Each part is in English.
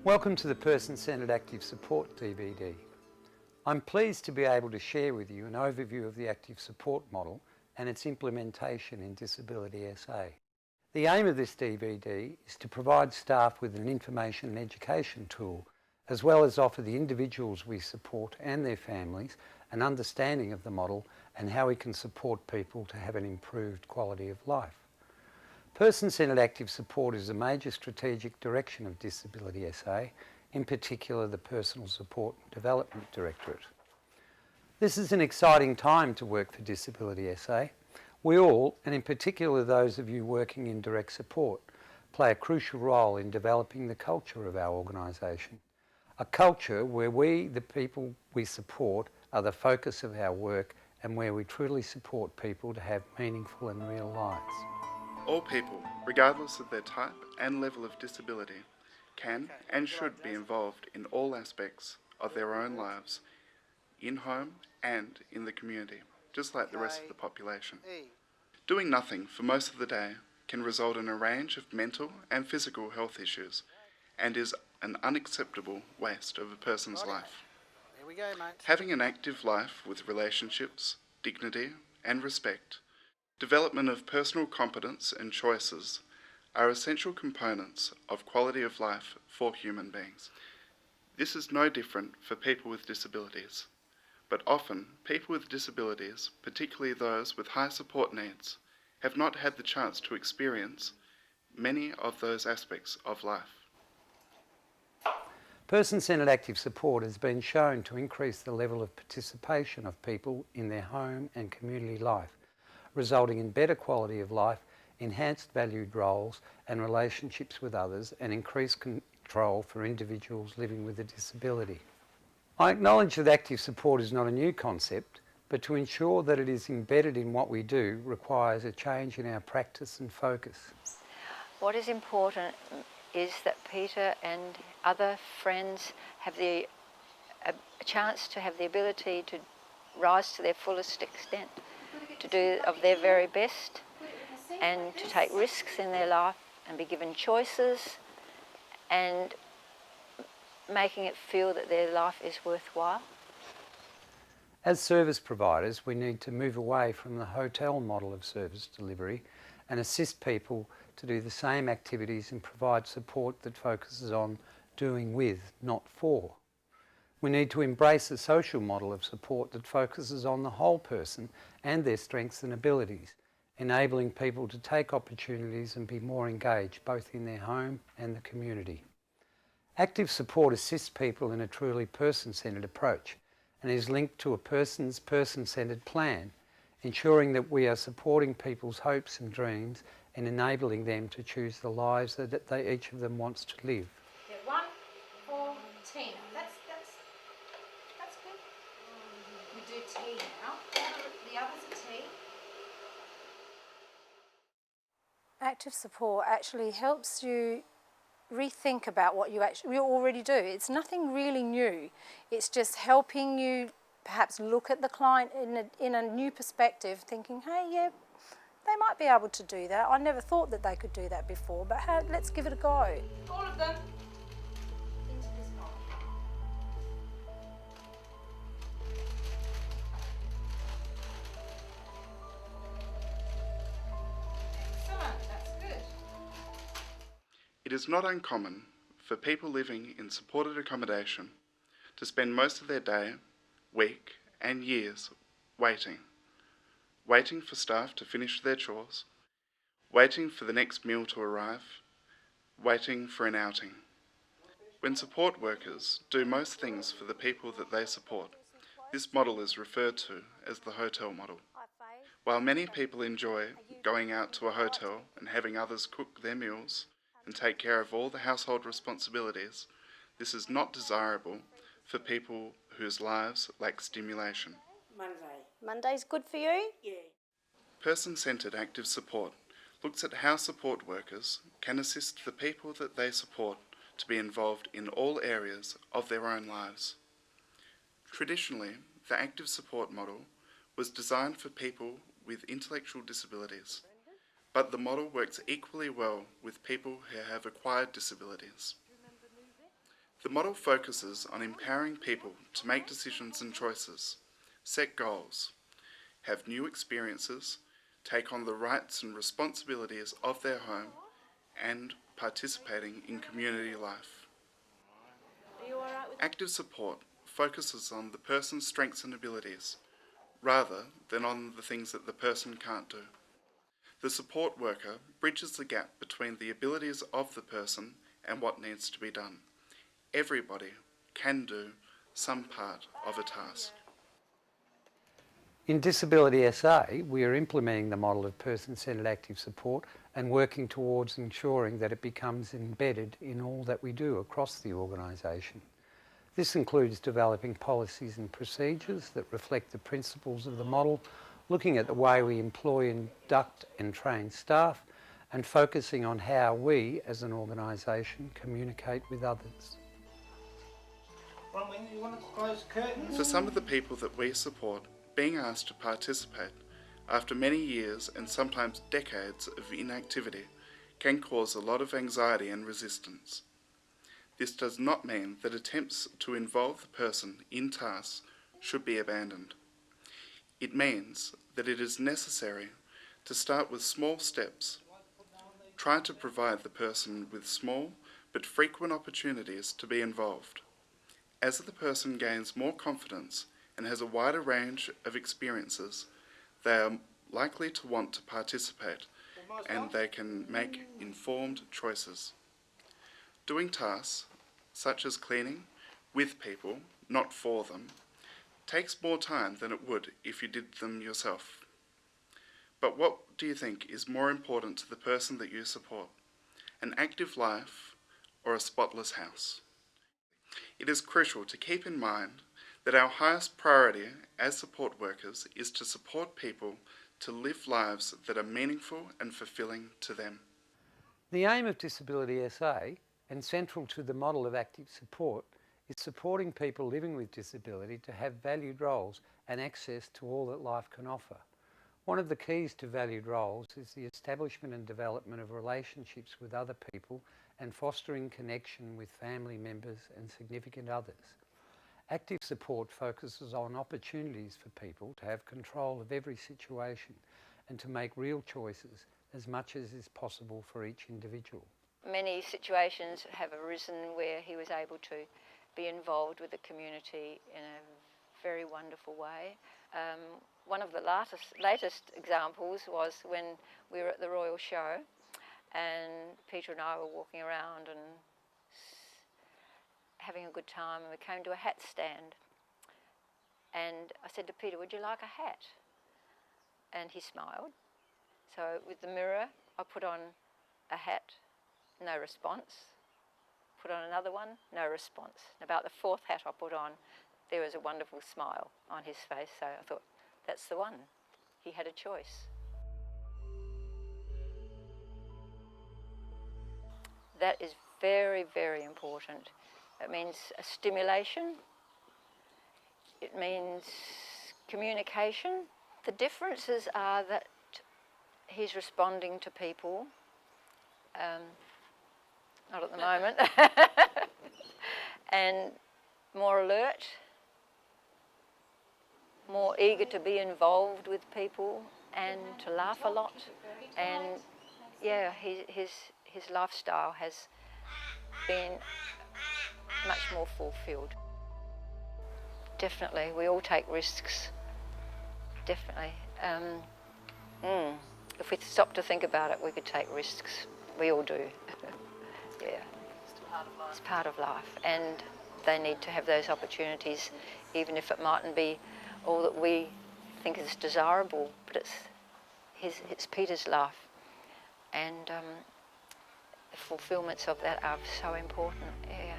Welcome to the Person-Centred Active Support DVD. I'm pleased to be able to share with you an overview of the Active Support model and its implementation in Disability SA. The aim of this DVD is to provide staff with an information and education tool, as well as offer the individuals we support and their families an understanding of the model and how we can support people to have an improved quality of life. Person-Centred Active Support is a major strategic direction of Disability SA, in particular the Personal Support and Development Directorate. This is an exciting time to work for Disability SA. We all, and in particular those of you working in direct support, play a crucial role in developing the culture of our organisation. A culture where we, the people we support, are the focus of our work and where we truly support people to have meaningful and real lives. All people, regardless of their type and level of disability, can and should be involved in all aspects of their own lives, in home and in the community, just like the rest of the population. Doing nothing for most of the day can result in a range of mental and physical health issues and is an unacceptable waste of a person's life. Here we go, mate. Having an active life with relationships, dignity and respect, development of personal competence and choices are essential components of quality of life for human beings. This is no different for people with disabilities, but often people with disabilities, particularly those with high support needs, have not had the chance to experience many of those aspects of life. Person-Centred Active Support has been shown to increase the level of participation of people in their home and community life, resulting in better quality of life, enhanced valued roles and relationships with others, and increased control for individuals living with a disability. I acknowledge that active support is not a new concept, but to ensure that it is embedded in what we do requires a change in our practice and focus. What is important is that Peter and other friends have a chance to have the ability to rise to their fullest extent, to do of their very best and to take risks in their life and be given choices and making it feel that their life is worthwhile. As service providers, we need to move away from the hotel model of service delivery and assist people to do the same activities and provide support that focuses on doing with, not for. We need to embrace a social model of support that focuses on the whole person and their strengths and abilities, enabling people to take opportunities and be more engaged both in their home and the community. Active support assists people in a truly person-centred approach and is linked to a person's person-centred plan, ensuring that we are supporting people's hopes and dreams and enabling them to choose the lives that each of them wants to live. Yeah, 1 for Tina. That's good. We do tea now. The others are tea. Active support actually helps you rethink about what you already do. It's nothing really new. It's just helping you perhaps look at the client in a new perspective, thinking, hey, yeah, they might be able to do that. I never thought that they could do that before, but let's give it a go. All of them into this bowl. Excellent, that's good. It is not uncommon for people living in supported accommodation to spend most of their day, week and years waiting for staff to finish their chores, waiting for the next meal to arrive, waiting for an outing. When support workers do most things for the people that they support, this model is referred to as the hotel model. While many people enjoy going out to a hotel and having others cook their meals and take care of all the household responsibilities, this is not desirable for people whose lives lack stimulation. Monday's good for you? Yeah. Person-centred active support looks at how support workers can assist the people that they support to be involved in all areas of their own lives. Traditionally, the active support model was designed for people with intellectual disabilities, but the model works equally well with people who have acquired disabilities. The model focuses on empowering people to make decisions and choices, set goals, have new experiences, take on the rights and responsibilities of their home, and participating in community life. Active support focuses on the person's strengths and abilities, rather than on the things that the person can't do. The support worker bridges the gap between the abilities of the person and what needs to be done. Everybody can do some part of a task. In Disability SA, we are implementing the model of person-centred active support and working towards ensuring that it becomes embedded in all that we do across the organisation. This includes developing policies and procedures that reflect the principles of the model, looking at the way we employ, induct and train staff, and focusing on how we, as an organisation, communicate with others. For some of the people that we support, being asked to participate after many years and sometimes decades of inactivity can cause a lot of anxiety and resistance. This does not mean that attempts to involve the person in tasks should be abandoned. It means that it is necessary to start with small steps. Try to provide the person with small but frequent opportunities to be involved. As the person gains more confidence and has a wider range of experiences, they are likely to want to participate and they can make informed choices. Doing tasks, such as cleaning, with people, not for them, takes more time than it would if you did them yourself. But what do you think is more important to the person that you support? An active life or a spotless house? It is crucial to keep in mind that our highest priority as support workers is to support people to live lives that are meaningful and fulfilling to them. The aim of Disability SA, and central to the model of active support, is supporting people living with disability to have valued roles and access to all that life can offer. One of the keys to valued roles is the establishment and development of relationships with other people and fostering connection with family members and significant others. Active support focuses on opportunities for people to have control of every situation and to make real choices as much as is possible for each individual. Many situations have arisen where he was able to be involved with the community in a very wonderful way. One of the latest examples was when we were at the Royal Show and Peter and I were walking around and having a good time, and we came to a hat stand. And I said to Peter, "Would you like a hat?" And he smiled. So with the mirror, I put on a hat, no response. Put on another one, no response. And about the fourth hat I put on, there was a wonderful smile on his face. So I thought, that's the one. He had a choice. That is very, very important. It means a stimulation. It means communication. The differences are that he's responding to people, not at the moment, and more alert, more eager to be involved with people and to laugh a lot. And yeah, his lifestyle has been much more fulfilled. Definitely, we all take risks. Definitely. If we stop to think about it, we could take risks. We all do. Yeah. It's part of life. And they need to have those opportunities, even if it mightn't be all that we think is desirable, but it's Peter's life. And the fulfilments of that are so important, yeah.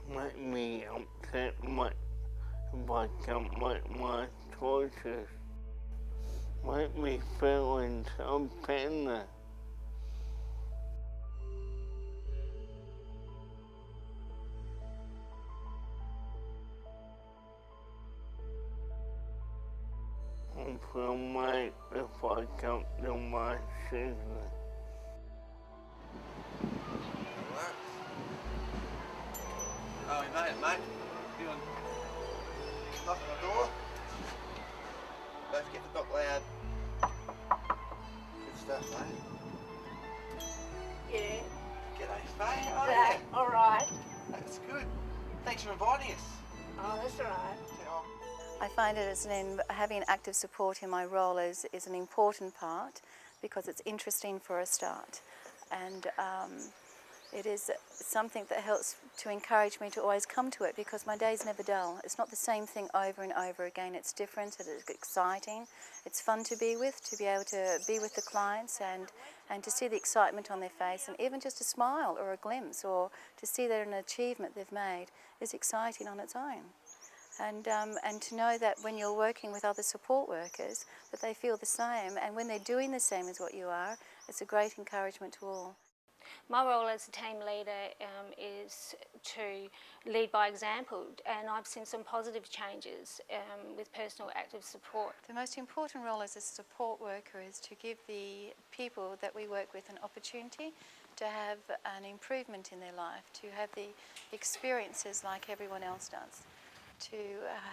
Make me upset if I can't make my choices. Make me feel so panicked. I feel mad if I can't do my business. mate, mate. You want knock on the door? Don't forget to knock loud. Good stuff, mate. Yeah. G'day, Faye. Oh, Yeah. yeah. All right. That's good. Thanks for inviting us. Oh, that's all right. I find it as having active support in my role is an important part because it's interesting for a start, and it is something that helps to encourage me to always come to it because my day's never dull. It's not the same thing over and over again. It's different, it's exciting, it's fun to be with, to be able to be with the clients and to see the excitement on their face, and even just a smile or a glimpse or to see that an achievement they've made is exciting on its own. And to know that when you're working with other support workers that they feel the same, and when they're doing the same as what you are, it's a great encouragement to all. My role as a team leader is to lead by example, and I've seen some positive changes with personal active support. The most important role as a support worker is to give the people that we work with an opportunity to have an improvement in their life, to have the experiences like everyone else does, to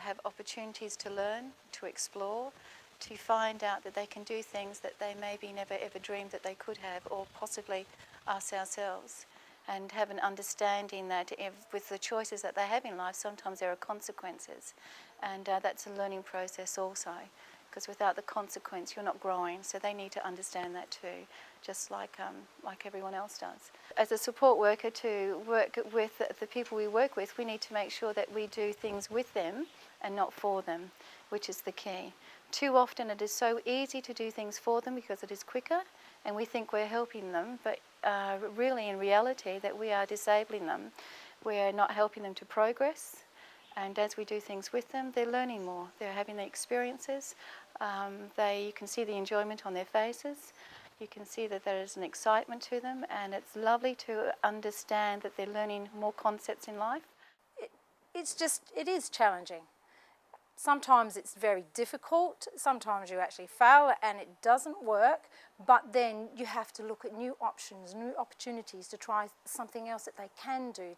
have opportunities to learn, to explore, to find out that they can do things that they maybe never ever dreamed that they could have, or possibly us ourselves, and have an understanding that with the choices that they have in life, sometimes there are consequences, and that's a learning process also, because without the consequence you're not growing, so they need to understand that too, just like everyone else does. As a support worker, to work with the people we work with, we need to make sure that we do things with them and not for them, which is the key. Too often it is so easy to do things for them because it is quicker and we think we're helping them, but really in reality that we are disabling them. We're not helping them to progress, and as we do things with them, they're learning more. They're having the experiences. You can see the enjoyment on their faces. You can see that there is an excitement to them, and it's lovely to understand that they're learning more concepts in life. It is challenging. Sometimes it's very difficult, sometimes you actually fail and it doesn't work, but then you have to look at new options, new opportunities to try something else that they can do.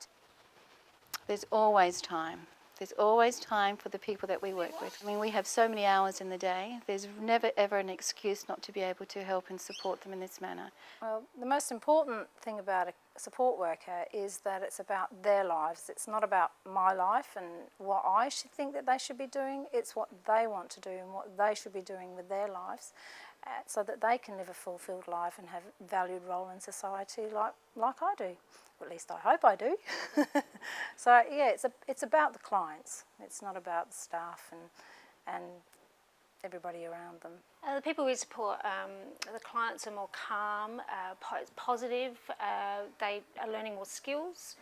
There's always time. There's always time for the people that we work with. I mean, we have so many hours in the day. There's never ever an excuse not to be able to help and support them in this manner. Well, the most important thing about a support worker is that it's about their lives. It's not about my life and what I should think that they should be doing. It's what they want to do and what they should be doing with their lives, so that they can live a fulfilled life and have a valued role in society like I do. Or at least I hope I do. So yeah, it's about the clients. It's not about the staff and everybody around them. The people we support, the clients are more calm, positive, they are learning more skills,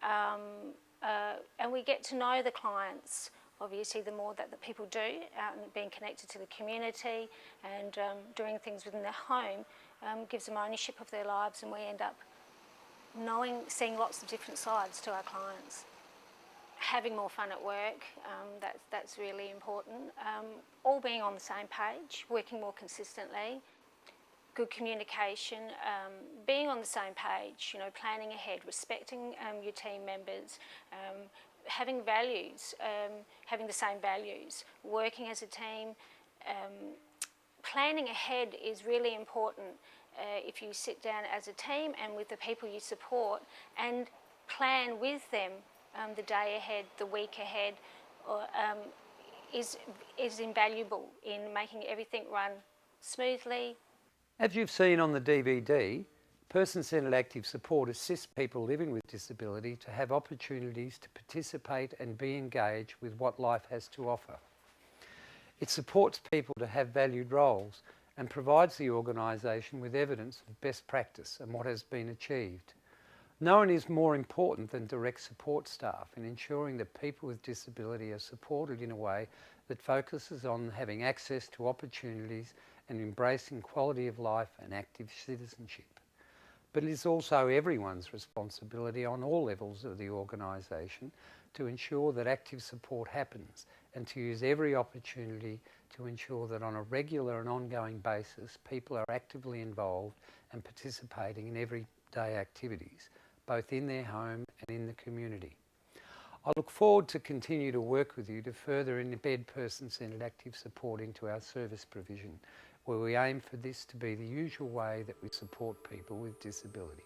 and we get to know the clients. Obviously, the more that the people do, and being connected to the community and doing things within their home gives them ownership of their lives, and we end up seeing lots of different sides to our clients. Having more fun at work, that's really important. All being on the same page, working more consistently, good communication, being on the same page, planning ahead, respecting your team members, having values, having the same values, working as a team. Planning ahead is really important if you sit down as a team and with the people you support and plan with them the day ahead, the week ahead, is invaluable in making everything run smoothly. As you've seen on the DVD, person-centred active support assists people living with disability to have opportunities to participate and be engaged with what life has to offer. It supports people to have valued roles and provides the organisation with evidence of best practice and what has been achieved. No one is more important than direct support staff in ensuring that people with disability are supported in a way that focuses on having access to opportunities and embracing quality of life and active citizenship. But it is also everyone's responsibility on all levels of the organisation to ensure that active support happens and to use every opportunity to ensure that on a regular and ongoing basis people are actively involved and participating in everyday activities, both in their home and in the community. I look forward to continue to work with you to further embed person-centred active support into our service provision, where we aim for this to be the usual way that we support people with disability.